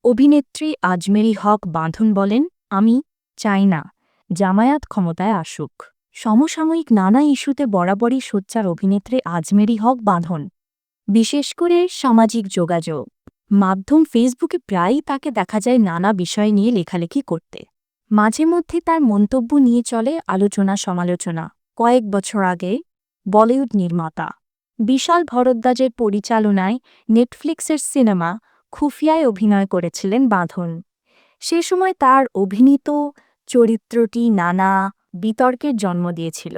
অভিনেত্রী আজমেরী হক বাঁধন বলেন, আমি চাই না জামায়াত ক্ষমতায় আসুক। সমসাময়িক নানা ইস্যুতে বরাবরই সোচ্চার অভিনেত্রী আজমেরী হক বাঁধন, বিশেষ করে সামাজিক যোগাযোগ মাধ্যম ফেসবুকে প্রায়ই তাকে দেখা যায় নানা বিষয় নিয়ে লেখালেখি করতে। মাঝে মধ্যে তার মন্তব্য নিয়ে চলে আলোচনা সমালোচনা। কয়েক বছর আগে বলিউড নির্মাতা বিশাল ভরদ্বাজের পরিচালনায় নেটফ্লিক্সের সিনেমা খুফিয়ায় অভিনয় করেছিলেন বাঁধন। সে সময় তার অভিনীত চরিত্রটি নানা বিতর্কের জন্ম দিয়েছিল।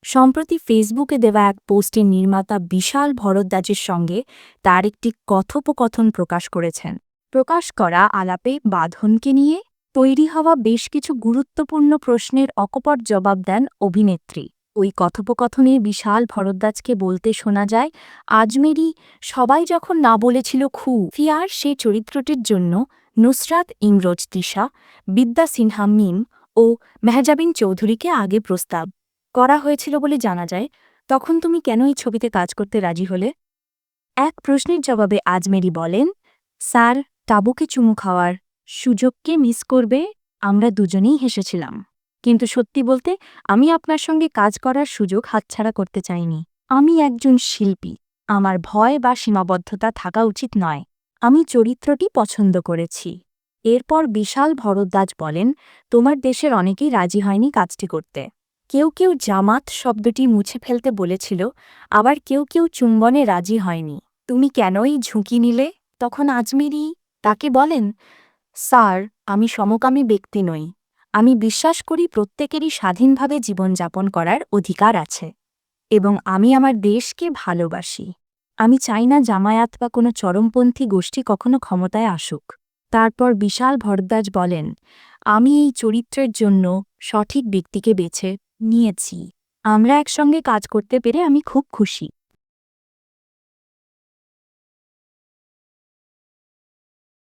সম্প্রতি ফেসবুকে দেওয়া এক পোস্টে নির্মাতা বিশাল ভরদ্বাজের সঙ্গে তার একটি কথোপকথন প্রকাশ করেছেন। প্রকাশ করা আলাপে বাঁধনকে নিয়ে তৈরি হওয়া বেশ কিছু গুরুত্বপূর্ণ প্রশ্নের অকপট জবাব দেন অভিনেত্রী। ওই কথোপকথনে বিশাল ভরদ্বাজকে বলতে শোনা যায়, আজমেরী সবাই যখন না বলেছিল খুফিয়ার সে চরিত্রটির জন্য নুসরাত ইমরোজ তিশা, বিদ্যা সিনহা মিম ও মেহজাবিন চৌধুরীকে আগে প্রস্তাব করা হয়েছিল বলে জানা যায়, তখন তুমি কেন এই ছবিতে কাজ করতে রাজি হলে? এক প্রশ্নের জবাবে আজমেরী বলেন, স্যার, টাবুকে চুমু খাওয়ার সুযোগকে মিস করবে। আমরা দুজনেই হেসেছিলাম, কিন্তু সত্যি বলতে আমি আপনার সঙ্গে কাজ করার সুযোগ হাতছাড়া করতে চাইনি। আমি একজন শিল্পী, আমার ভয় বা সীমাবদ্ধতা থাকা উচিত নয়। আমি চরিত্রটি পছন্দ করেছি। এরপর বিশাল ভরদ্বাজ বলেন, তোমার দেশের অনেকেই রাজি হয়নি কাজটি করতে। কেউ কেউ জামাত শব্দটি মুছে ফেলতে বলেছিল, আবার কেউ কেউ চুম্বনে রাজি হয়নি। তুমি কেন এই ঝুঁকি নিলে? তখন আজমেরী তাকে বলেন, স্যার, আমি সমকামী ব্যক্তি নই। আমি বিশ্বাস করি প্রত্যেকেরই স্বাধীনভাবে জীবনযাপন করার অধিকার আছে, এবং আমি আমার দেশকে ভালোবাসি। আমি চাই না জামায়াত বা কোনো চরমপন্থী গোষ্ঠী কখনো ক্ষমতায় আসুক। তারপর বিশাল ভরদ্বাজ বলেন, আমি এই চরিত্রের জন্য সঠিক ব্যক্তিকে বেছে নিয়েছি। আমরা একসঙ্গে কাজ করতে পেরে আমি খুব খুশি।